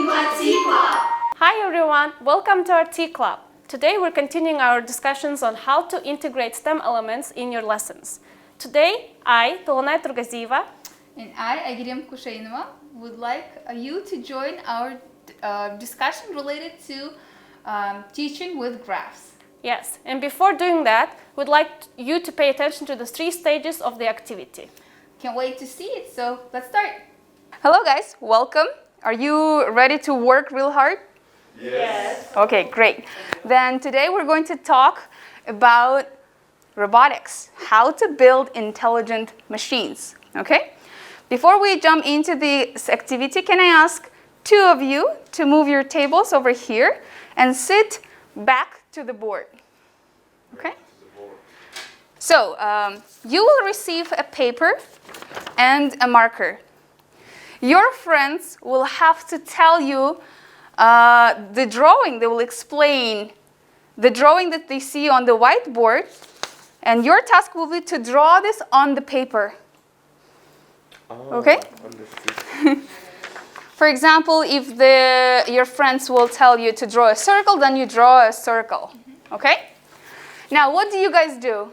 Lingva Tea Club! Hi everyone, welcome to our Tea Club. Today we're continuing our discussions on how to integrate STEM elements in your lessons. Today, I, Толонай Тургазиева, and I, Айгерим, would like you to join our discussion related to teaching with graphs. Yes, and before doing that, we'd like you to pay attention to the 3 stages of the activity. Can't wait to see it, so let's start. Hello guys, welcome. Are you ready to work real hard? Yes. Okay, great. Then today we're going to talk about robotics, how to build intelligent machines, okay? Before we jump into this activity, can I ask 2 of you to move your tables over here and sit back to the board, okay? So, you will receive a paper and a marker. Your friends will have to tell you the drawing. They will explain the drawing that they see on the whiteboard, and your task will be to draw this on the paper. Okay? For example, if your friends will tell you to draw a circle, then you draw a circle. Okay? Now, what do you guys do?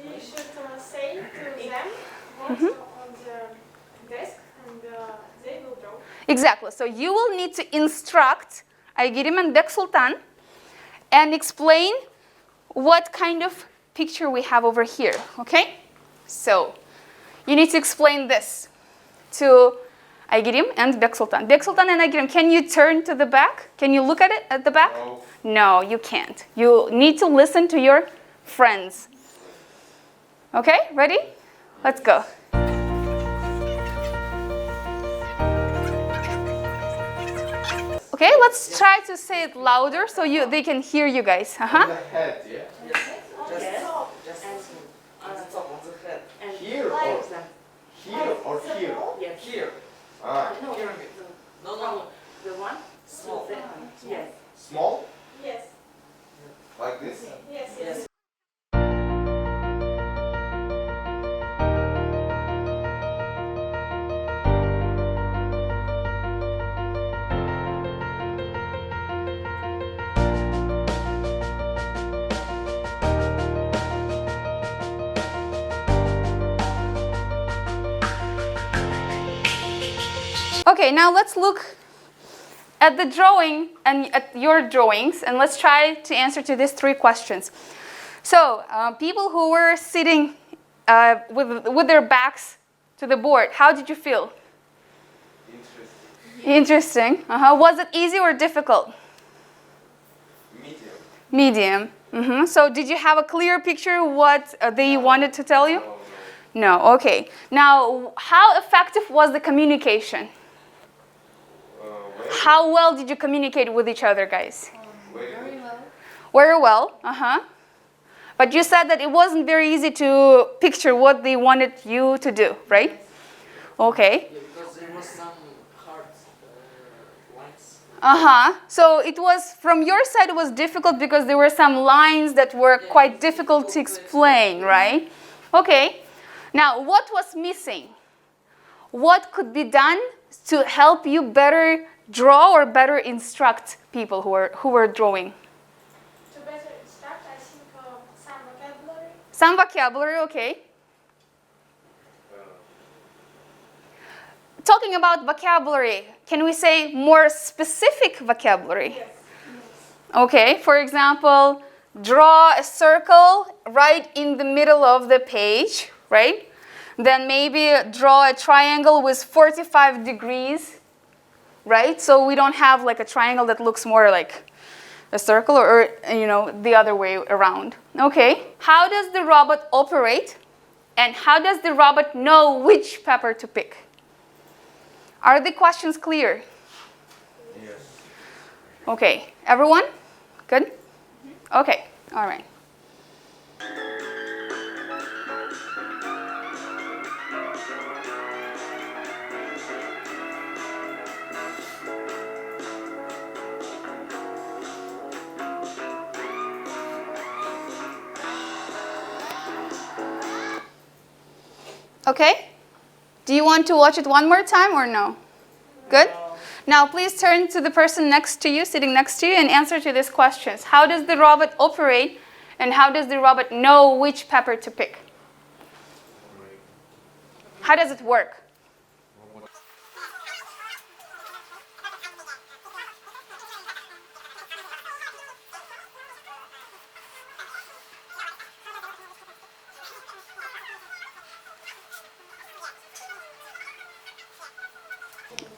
We should say to them what's on the desk and they will draw. Exactly. So you will need to instruct Айгерим and Sultan and explain what kind of picture we have over here. Okay? So you need to explain this to Айгерим and Sultan. Sultan and Айгерим, can you turn to the back? Can you look at it at the back? No. No, you can't. You need to listen to your friends. Okay, ready? Let's go. Okay, let's try to say it louder so they can hear you guys. On the head, yeah? Just on the top of the head. Here or here? Yes. Here. Ah, No, pyramid. no. The one? Small. Yes. Small? Yes, Like this? Yes. Okay, now let's look at the drawing and at your drawings, and let's try to answer to these 3 questions. So, people who were sitting with their backs to the board, how did you feel? Interesting. Interesting. Was it easy or difficult? Medium. Medium. So, did you have a clear picture what they wanted to tell you? No. No. Okay. Now, how effective was the communication? How well did you communicate with each other, guys? Very well. Very well. But you said that it wasn't very easy to picture what they wanted you to do, right? Okay. Yeah, because there was some hard lines. So it was, from your side, it was difficult because there were some lines that were quite difficult to explain, right? Okay. Now, what was missing? What could be done to help you better draw or better instruct people who were drawing? To better instruct, I think some vocabulary. Some vocabulary, okay. Talking about vocabulary, can we say more specific vocabulary? Yes. Okay, for example, draw a circle right in the middle of the page, right? Then maybe draw a triangle with 45 degrees, right? So we don't have like a triangle that looks more like a circle or the other way around. Okay, how does the robot operate? And how does the robot know which pepper to pick? Are the questions clear? Yes. Okay, everyone? Good? Okay, all right. Okay? Do you want to watch it one more time or no? Good? Now please turn to the person next to you, sitting next to you, and answer to these questions. How does the robot operate, and how does the robot know which pepper to pick? How does it work?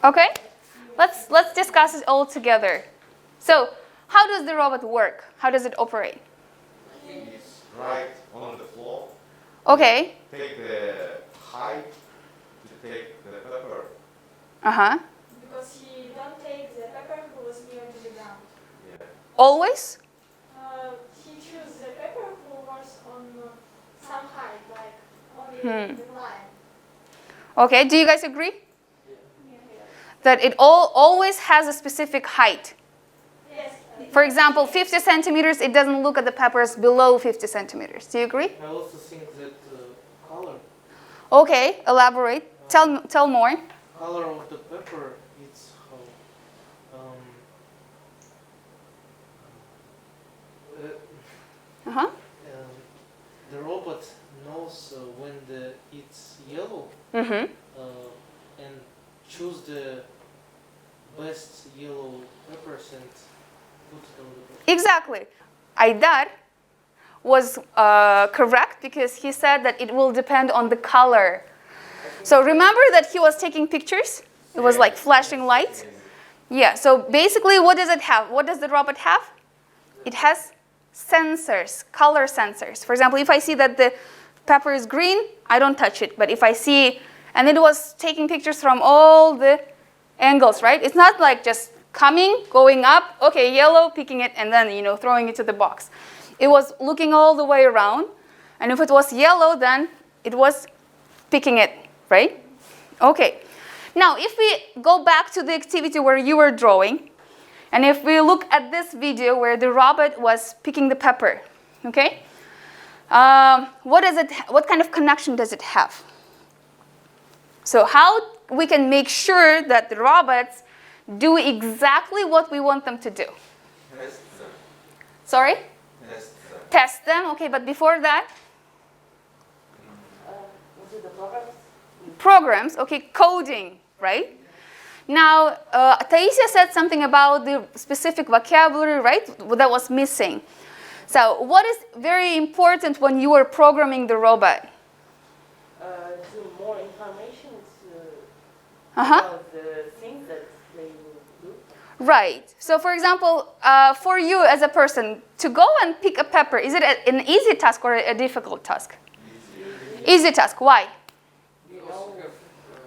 Okay, let's discuss it all together. So, how does the robot work? How does it operate? It's right on the floor. Okay. Take the height to take the pepper. Uh-huh. Because he don't take the pepper who was near to the ground. Yeah. Always? He choose the pepper who was on some height, like only the line. Okay, do you guys agree? That it always has a specific height. Yes. For example, 50 centimeters, it doesn't look at the peppers below 50 centimeters. Do you agree? I also think that color Okay, elaborate. Tell more. color of the pepper, it's Uh-huh. the robot knows when it's yellow Mm-hmm. and choose the best yellow peppers and put it on the pepper. Exactly. Aydar was correct because he said that it will depend on the color. So remember that he was taking pictures? It was like flashing lights. Yeah, so basically what does it have? What does the robot have? It has sensors, color sensors. For example, if I see that the pepper is green, I don't touch it. But if I see, and it was taking pictures from all the angles, right? It's not like just coming, going up, okay, yellow, picking it, and then, throwing it to the box. It was looking all the way around. And if it was yellow, then it was picking it, right? Okay. Now, if we go back to the activity where you were drawing, and if we look at this video where the robot was picking the pepper, okay? What kind of connection does it have? So how we can make sure that the robots do exactly what we want them to do? Test them. Sorry? Test them. Test them, okay, but before that? Was it the programs? Programs, okay, coding, right? Now, Taisia said something about the specific vocabulary, right, that was missing. So what is very important when you are programming the robot? Do more information Uh-huh. about the things that they will do. Right. So for example, for you as a person, to go and pick a pepper, is it an easy task or a difficult task? Easy task. Why?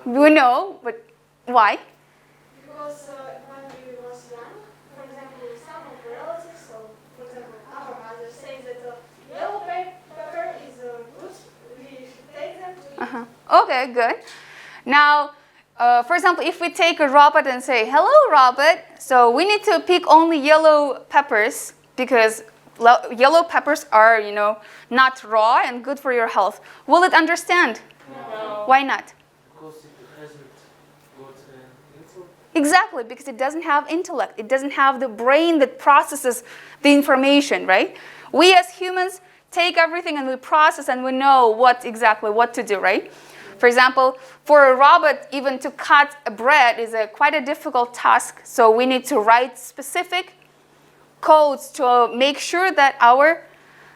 We know, but why? Because when we was young, for example, some of the relatives, so for example, our mother says that yellow pepper is good, we should take them to eat. Uh-huh. Okay, good. Now, for example, if we take a robot and say, hello, robot, so we need to pick only yellow peppers because yellow peppers are, not raw and good for your health. Will it understand? No. Why not? Because it hasn't got info. Exactly, because it doesn't have intellect. It doesn't have the brain that processes the information, right? We as humans take everything and we process and we know exactly what to do, right? For example, for a robot, even to cut a bread is quite a difficult task. So we need to write specific codes to make sure that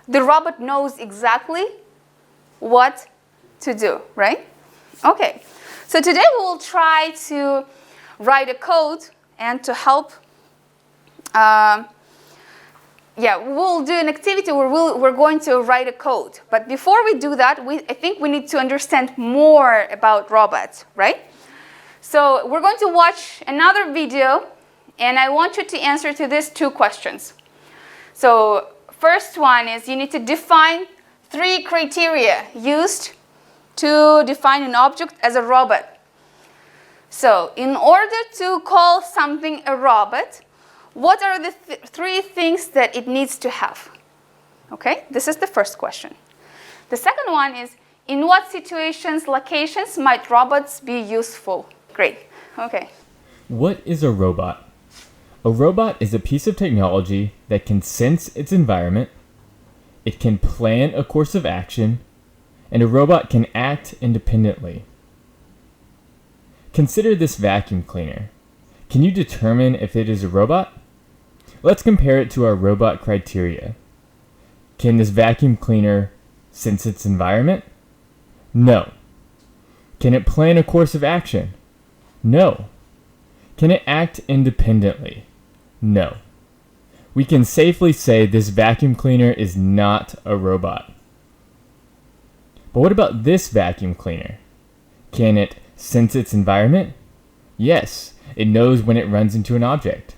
the robot knows exactly what to do, right? Okay, so today we will try to write a code and to help, we'll do an activity where we're going to write a code. But before we do that, I think we need to understand more about robots, right? So we're going to watch another video, and I want you to answer to these two questions. So first one is you need to define 3 criteria used to define an object as a robot. So in order to call something a robot, what are the 3 things that it needs to have? Okay, this is the first question. The second one is, in what situations, locations might robots be useful? Great, okay. What is a robot? A robot is a piece of technology that can sense its environment, it can plan a course of action, and a robot can act independently. Consider this vacuum cleaner. Can you determine if it is a robot? Let's compare it to our robot criteria. Can this vacuum cleaner sense its environment? No. Can it plan a course of action? No. Can it act independently? No. We can safely say this vacuum cleaner is not a robot. But what about this vacuum cleaner? Can it sense its environment? Yes, it knows when it runs into an object.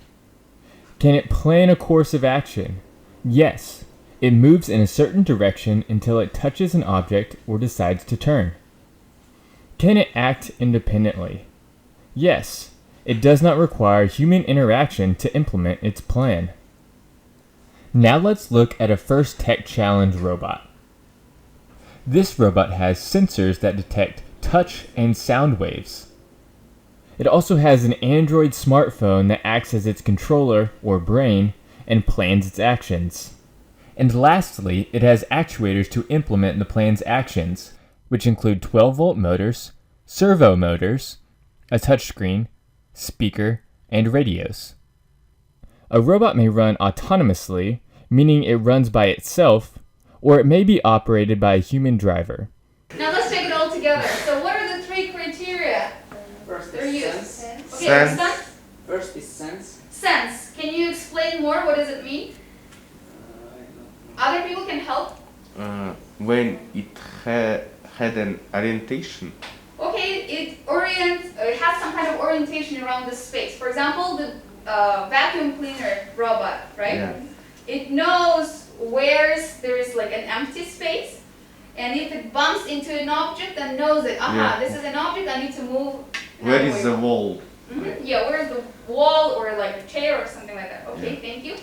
Can it plan a course of action? Yes, it moves in a certain direction until it touches an object or decides to turn. Can it act independently? Yes, it does not require human interaction to implement its plan. Now let's look at a first tech challenge robot. This robot has sensors that detect touch and sound waves. It also has an Android smartphone that acts as its controller or brain and plans its actions. And lastly, it has actuators to implement the plan's actions, which include 12-volt motors, servo motors, a touchscreen, speaker, and radios. A robot may run autonomously, meaning it runs by itself, or it may be operated by a human driver. Now let's take it all together. So what are the three criteria? First They're is used. sense. Okay, Sense. Rustam? First is sense. Sense. Can you explain more? What does it mean? Other people can help. When it had an orientation. Okay, it has some kind of orientation around the space. For example, the vacuum cleaner robot, right? Yeah. It knows where there is like an empty space, and if it bumps into an object, then knows that, Yeah. this is an object, I need to move. Where another is way. the wall? Yeah, where's the wall or like a chair or something like that. Okay, Yeah. thank you.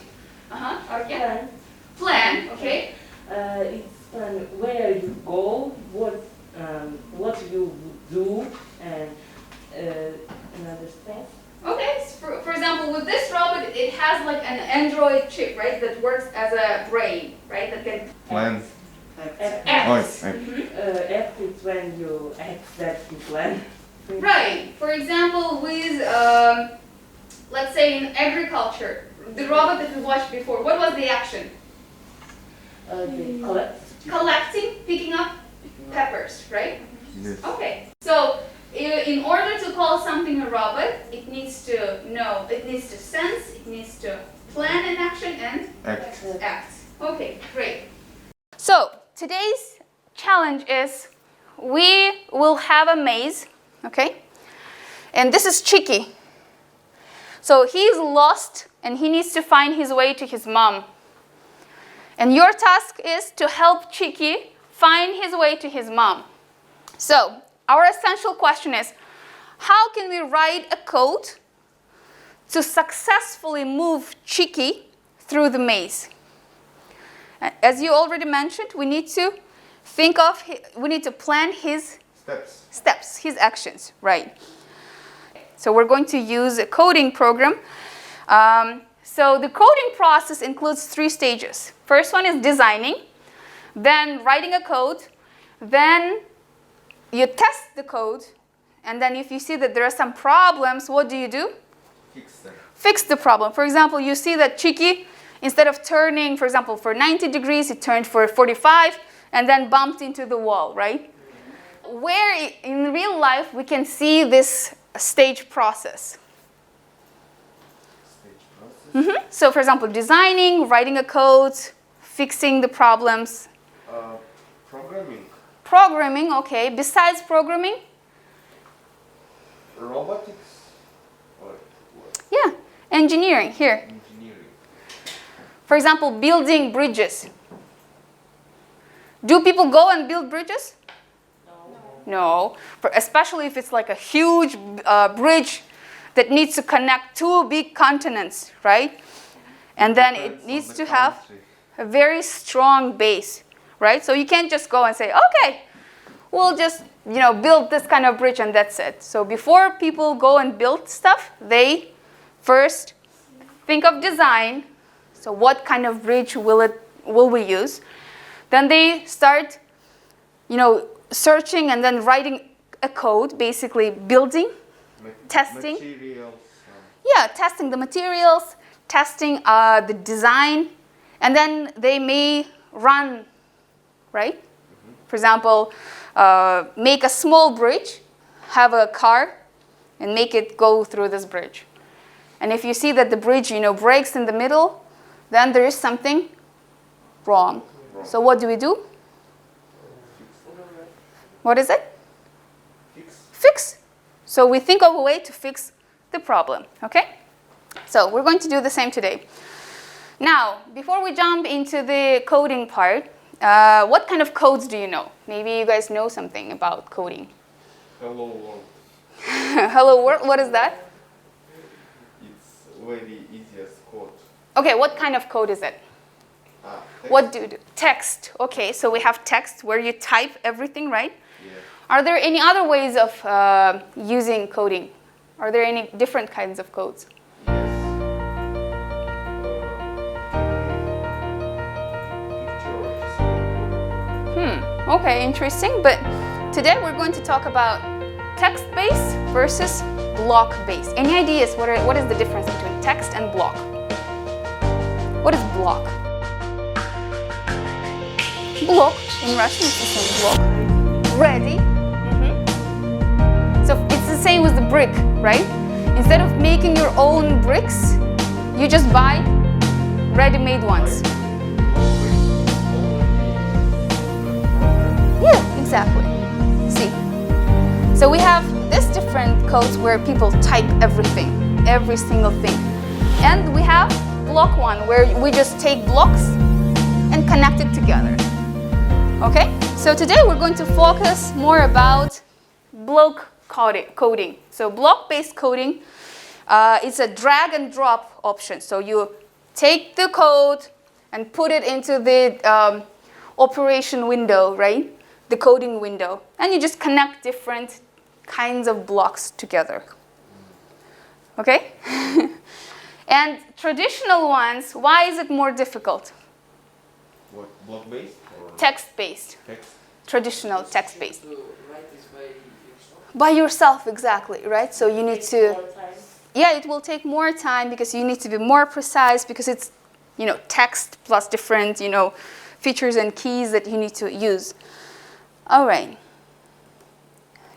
Okay. Plan. Plan, okay. It's plan where you go, what you do, and another step. Okay, so for example, with this robot, it has like an Android chip, right, that works as a brain, right, that can Plan. act. Oh, Act is when you act that you plan. Right. For example, with let's say in agriculture, the robot that we watched before, what was the action? They collect. Collecting, picking up peppers, right? Yes. Okay. So in order to call something a robot, it needs to know, it needs to sense, it needs to plan an action and Act. act. Okay, great. So today's challenge is we will have a maze, okay? And this is Chicky. So he's lost and he needs to find his way to his mom. And your task is to help Chicky find his way to his mom. So our essential question is, how can we write a code to successfully move Chicky through the maze? As you already mentioned, we need to plan his steps, his actions, right? So we're going to use a coding program. So the coding process includes 3 stages. First one is designing, then writing a code, then you test the code, and then if you see that there are some problems, what do? Fix them. Fix the problem. For example, you see that Chicky, instead of turning, for example, for 90 degrees, it turned for 45 and then bumped into the wall, right? Where in real life we can see this stage process. So, for example, designing, writing a code, fixing the problems. Programming. Programming, okay. Besides programming? Robotics. Or what? Yeah, engineering, here. Engineering. For example, building bridges. Do people go and build bridges? No. Especially if it's like a huge bridge that needs to connect 2 big continents, right? And then it needs to have a very strong base, right? So you can't just go and say, okay, we'll just build this kind of bridge and that's it. So before people go and build stuff, they first think of design. So what kind of bridge will we use? Then they start, searching and then writing a code, basically building, testing. Materials. Yeah, testing the materials, testing the design, and then they may run, right? For example, make a small bridge, have a car, and make it go through this bridge. And if you see that the bridge, breaks in the middle, then there is something wrong. So what do we do? What is it? Fix. So we think of a way to fix the problem, okay? So we're going to do the same today. Now, before we jump into the coding part, what kind of codes do you know? Maybe you guys know something about coding. Hello world. Hello world, what is that? It's very easiest code. Okay, what kind of code is it? Text. What do you do? Text. Okay, so we have text where you type everything, right? Yeah. Are there any other ways of using coding? Are there any different kinds of codes? Okay, interesting. But today we're going to talk about text-based versus block-based. Any ideas what is the difference between text and block? What is block? Block in Russian is the same block. Ready. So it's the same with the brick, right? Instead of making your own bricks, you just buy ready-made ones. Yeah, exactly. See. So we have this different codes where people type everything, every single thing. And we have block one where we just take blocks and connect it together. Okay? So today we're going to focus more about block coding. So block-based coding is a drag and drop option. So you take the code and put it into the operation window, right? The coding window. And you just connect different kinds of blocks together. Okay? And traditional ones, why is it more difficult? What, block-based? Text-based. Text. Traditional text-based. To write this by yourself. By yourself, exactly, right? So you need to... More time. Yeah, it will take more time because you need to be more precise because it's, text plus different, features and keys that you need to use. All right.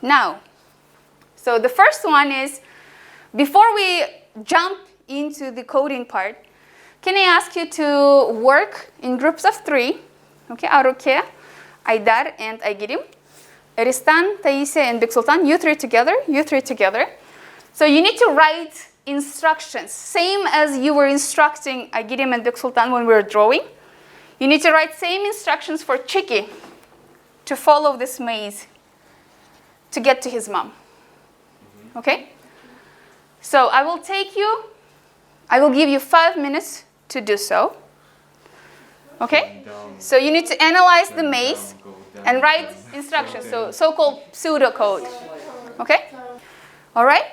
Now, so the first one is, before we jump into the coding part, can I ask you to work in groups of 3? Okay, Aruke, Aydar, and Aygerim. Eristan, Taise, and Biksultan, you three together. So you need to write instructions, same as you were instructing Aygerim and Biksultan when we were drawing. You need to write same instructions for Chiki to follow this maze to get to his mom. Okay? So I will give you 5 minutes to do so. Okay? So you need to analyze the maze and write instructions, so-called pseudocode. Okay? All right?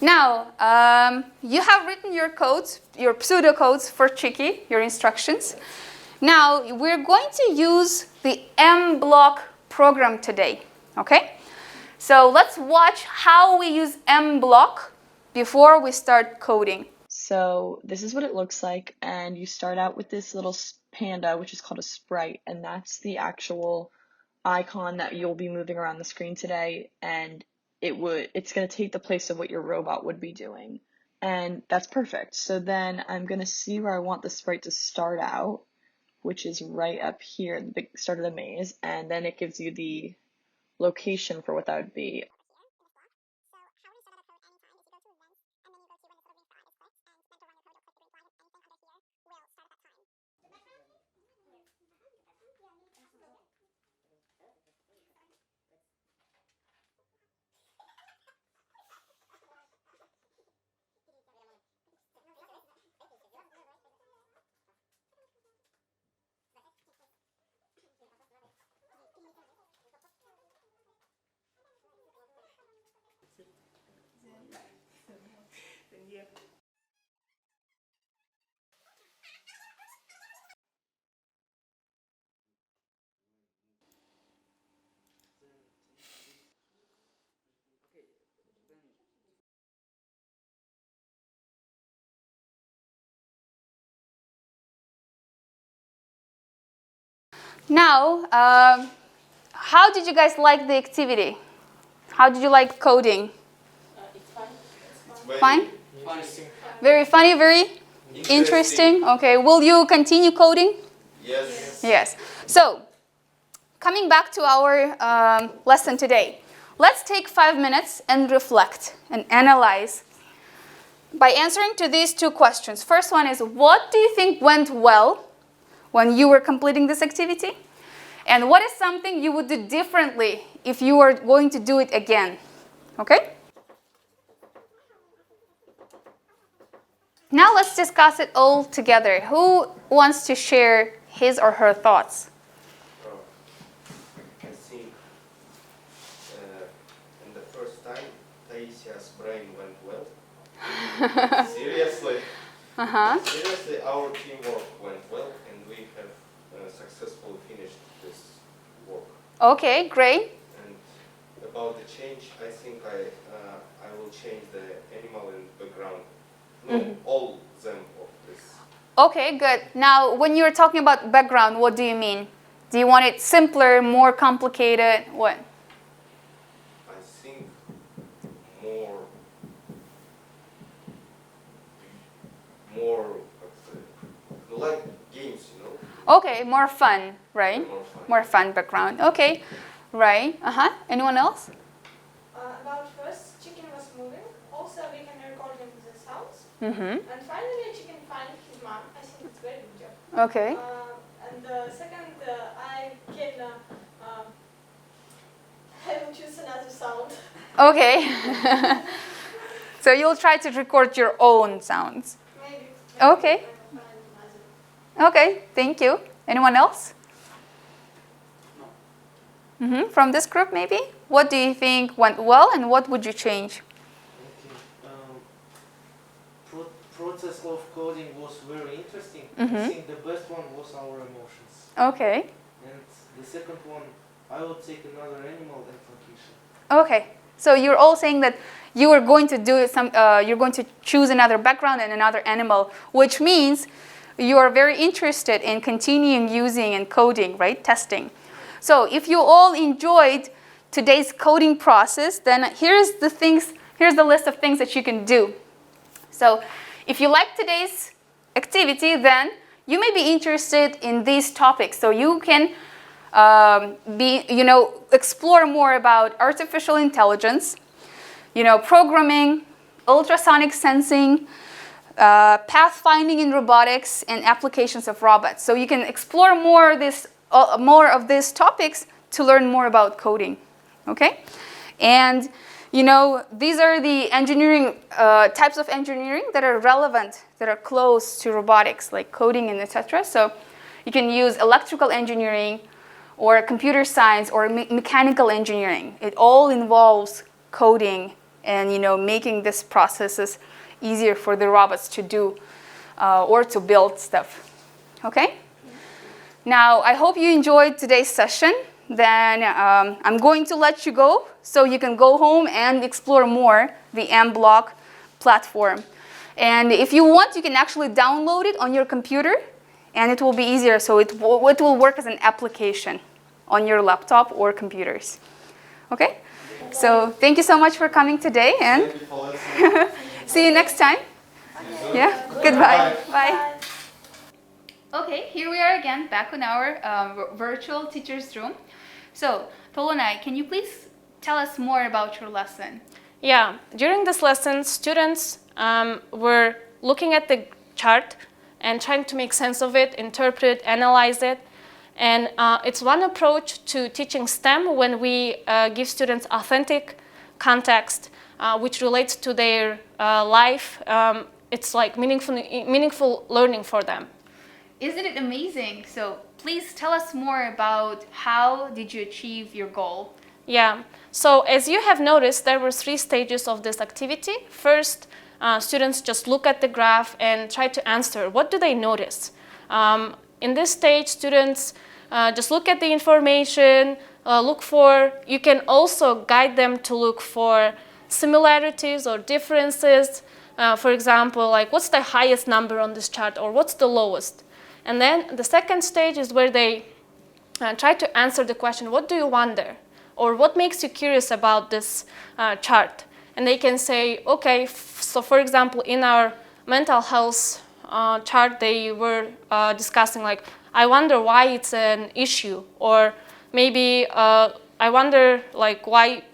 Now, you have written your codes, your pseudocodes for Chiki, your instructions. Now, we're going to use the mblock program today. Okay? So let's watch how we use mblock before we start coding. So this is what it looks like, and you start out with this little panda, which is called a sprite, and that's the actual icon that you'll be moving around the screen today, and it's going to take the place of what your robot would be doing. And that's perfect. So then I'm going to see where I want the sprite to start out, which is right up here at the big start of the maze, and then it gives you the location for what that would be. Now, how did you guys like the activity? How did you like coding? It's fine. Fine? Interesting. Very funny, very interesting. Okay, will you continue coding? Yes. Yes. So, coming back to our lesson today, let's take 5 minutes and reflect and analyze by answering to these two questions. First one is, what do you think went well when you were completing this activity? And what is something you would do differently if you were going to do it again? Okay? Now let's discuss it all together. Who wants to share his or her thoughts? I think in the first time, Taisia's brain went well. Seriously. Seriously, our teamwork went well, and we have successfully finished this work. Okay, great. And about the change, I think I will change the animal in the background. No, all them of this. Okay, good. Now, when you're talking about background, what do you mean? Do you want it simpler, more complicated? What? I think more, like games, you know. Okay, more fun, right? More fun. More fun background. Okay, right. Anyone else? About first, chicken was moving. Also, we can record the sounds. Mm-hmm. And finally, chicken find his mom. I think it's very good job. Okay. And second, I can I will choose another sound. Okay. So you'll try to record your own sounds. Maybe. Okay. I will find another. Okay, thank you. Anyone else? Mm-hmm. From this group, maybe? What do you think went well and what would you change? Okay. Process of coding was very interesting. Mhm. I think the best one was our emotions. Okay. And the second one, I would take another animal and location. Okay. So you're all saying that you are going to do you're going to choose another background and another animal, which means you are very interested in continuing using and coding, right? Testing. So if you all enjoyed today's coding process, then here's the list of things that you can do. So if you like today's activity, then you may be interested in these topics. So you can explore more about artificial intelligence, programming, ultrasonic sensing, pathfinding in robotics, and applications of robots. So you can explore more of these topics to learn more about coding. Okay? And these are the engineering types of engineering that are relevant, that are close to robotics, like coding and etc. So you can use electrical engineering or computer science or mechanical engineering. It all involves coding and making these processes easier for the robots to do or to build stuff. Okay? Now, I hope you enjoyed today's session. Then I'm going to let you go so you can go home and explore more the mBlock platform. And if you want, you can actually download it on your computer and it will be easier. So it will work as an application on your laptop or computers. Okay? So thank you so much for coming today and Thank you for listening. see you next time. Yeah? Goodbye. Bye. Okay, here we are again, back in our virtual teacher's room. So, Tolunay, can you please tell us more about your lesson? Yeah, during this lesson, students were looking at the chart and trying to make sense of it, interpret, analyze it. And it's one approach to teaching STEM when we give students authentic context which relates to their life. It's like meaningful learning for them. Isn't it amazing? So please tell us more about how did you achieve your goal? Yeah, so as you have noticed, there were 3 stages of this activity. First, students just look at the graph and try to answer. What do they notice? In this stage, students just look at the information, you can also guide them to look for similarities or differences. For example, like what's the highest number on this chart or what's the lowest? And then the second stage is where they try to answer the question, what do you wonder? Or what makes you curious about this chart? And they can say, okay, so for example, in our mental health chart, they were discussing like, I wonder why it's an issue, or maybe I wonder like why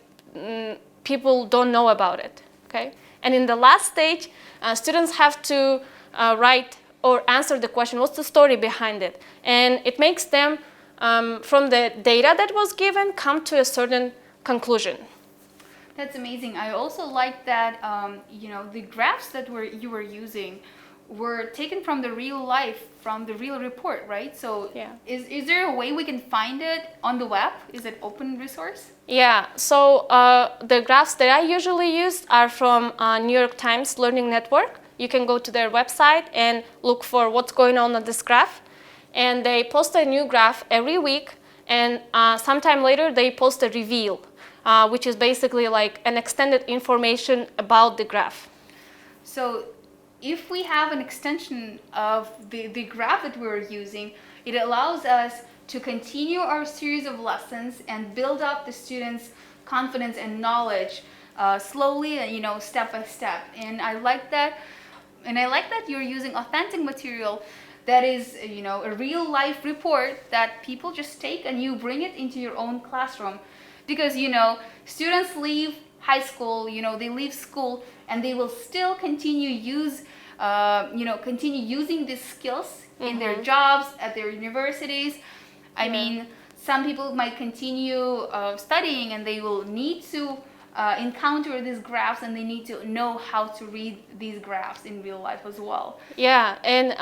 people don't know about it, okay? And in the last stage, students have to write or answer the question, what's the story behind it? And it makes them, from the data that was given, come to a certain conclusion. That's amazing. I also like that, the graphs that you were using were taken from the real life, from the real report, right? So yeah. Is there a way we can find it on the web? Is it open resource? Yeah, so the graphs that I usually use are from New York Times Learning Network. You can go to their website and look for what's going on this graph. And they post a new graph every week, and sometime later they post a reveal, which is basically like an extended information about the graph. So if we have an extension of the graph that we're using, it allows us to continue our series of lessons and build up the students' confidence and knowledge slowly and step by step. And I like that. And I like that you're using authentic material that is a real life report that people just take and you bring it into your own classroom. Because students leave high school, they leave school and they will still continue using these skills in their jobs, at their universities. I mean, some people might continue studying and they will need to encounter these graphs and they need to know how to read these graphs in real life as well. Yeah, and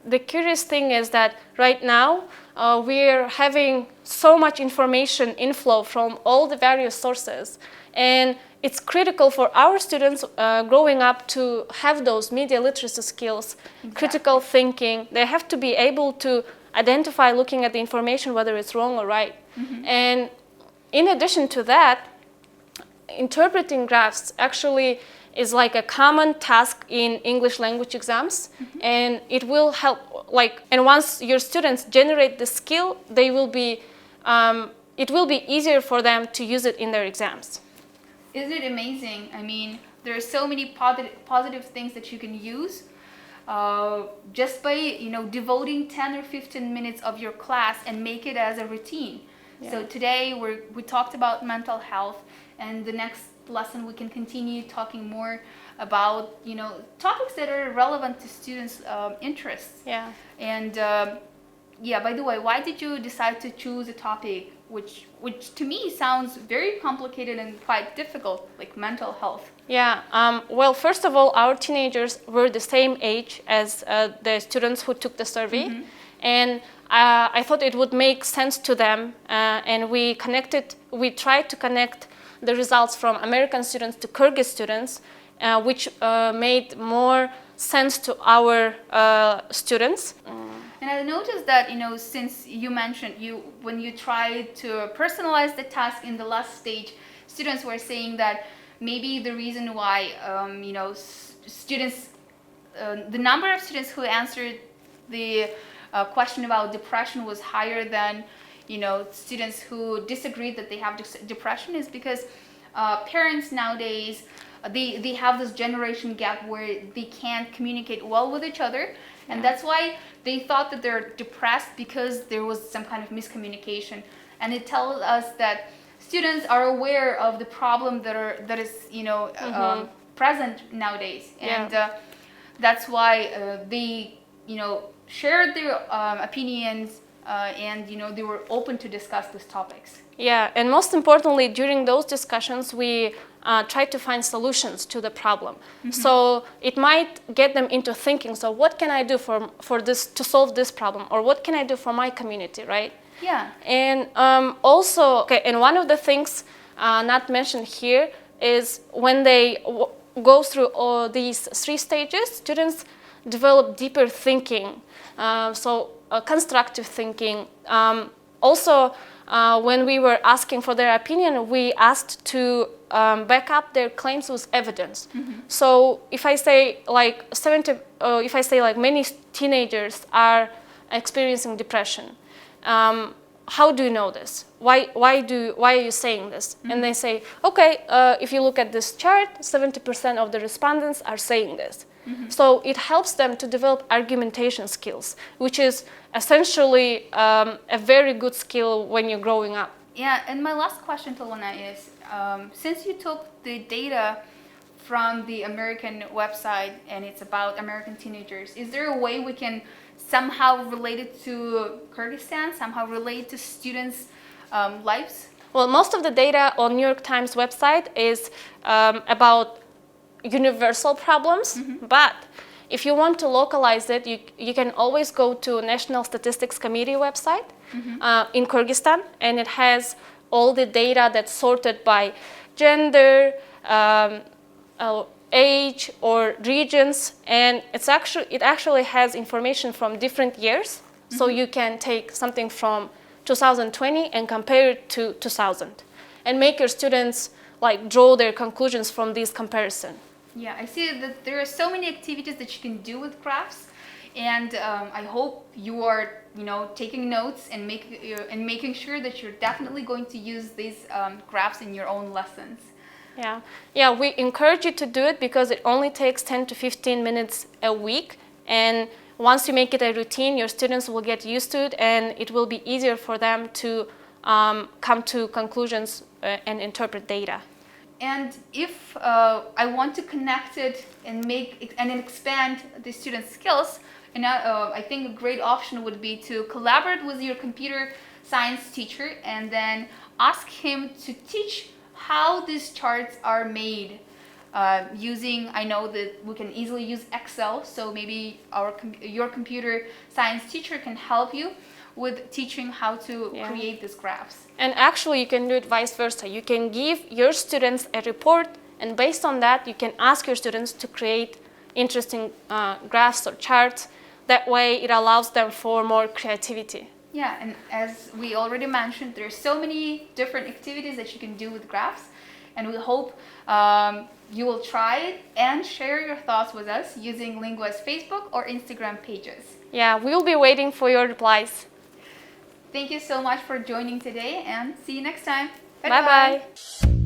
the curious thing is that right now we're having so much information inflow from all the various sources, and it's critical for our students growing up to have those media literacy skills, critical thinking. They have to be able to identify looking at the information whether it's wrong or right. And in addition to that, interpreting graphs actually is like a common task in English language exams, and it will help. And once your students generate the skill, they will be. It will be easier for them to use it in their exams. Isn't it amazing? I mean, there are so many positive things that you can use just by devoting 10 or 15 minutes of your class and make it as a routine. Yeah. So today we talked about mental health, and the next lesson we can continue talking more about topics that are relevant to students' interests. Yeah. And by the way, why did you decide to choose a topic which to me sounds very complicated and quite difficult, like mental health? Yeah, well, first of all, our teenagers were the same age as the students who took the survey, and I thought it would make sense to them, and we tried to connect the results from American students to Kyrgyz students, which made more sense to our students. And I noticed that, since you mentioned when you tried to personalize the task in the last stage, students were saying that maybe the reason why, students, the number of students who answered the question about depression was higher than, students who disagreed that they have depression is because parents nowadays, they have this generation gap where they can't communicate well with each other. And that's why they thought that they're depressed, because there was some kind of miscommunication. And it tells us that students are aware of the problem that is present nowadays. And that's why they shared their opinions and they were open to discuss these topics. Yeah, and most importantly, during those discussions, we try to find solutions to the problem. So it might get them into thinking, so what can I do for this to solve this problem, or what can I do for my community, right? Yeah. And also, and one of the things not mentioned here is when they go through all these 3 stages, students develop deeper thinking, constructive thinking. Also, when we were asking for their opinion, we asked to back up their claims with evidence. So if I say many teenagers are experiencing depression, how do you know this? Why are you saying this? And they say, okay, if you look at this chart, 70% of the respondents are saying this. So it helps them to develop argumentation skills, which is essentially a very good skill when you're growing up. Yeah, and my last question to Luna is, since you took the data from the American website and it's about American teenagers, is there a way we can somehow relate it to Kyrgyzstan, somehow relate to students' lives? Well, most of the data on New York Times website is about universal problems, but if you want to localize it, you can always go to National Statistics Committee website in Kyrgyzstan, and it has all the data that's sorted by gender, age, or regions, and it actually has information from different years. So you can take something from 2020 and compare it to 2000, and make your students like draw their conclusions from these comparisons. Yeah, I see that there are so many activities that you can do with graphs, and I hope you are, taking notes and making sure that you're definitely going to use these graphs in your own lessons. Yeah, we encourage you to do it because it only takes 10 to 15 minutes a week, and once you make it a routine, your students will get used to it, and it will be easier for them to come to conclusions and interpret data. And if I want to connect it and expand the students' skills, and I think a great option would be to collaborate with your computer science teacher and then ask him to teach how these charts are made using, I know that we can easily use Excel, so maybe your computer science teacher can help you with teaching how to create these graphs. And actually you can do it vice versa. You can give your students a report, and based on that you can ask your students to create interesting graphs or charts. That way it allows them for more creativity. Yeah, and as we already mentioned, there's so many different activities that you can do with graphs, and we hope you will try it and share your thoughts with us using Lingva's Facebook or Instagram pages. Yeah, we'll be waiting for your replies. Thank you so much for joining today, and see you next time. Bye-bye.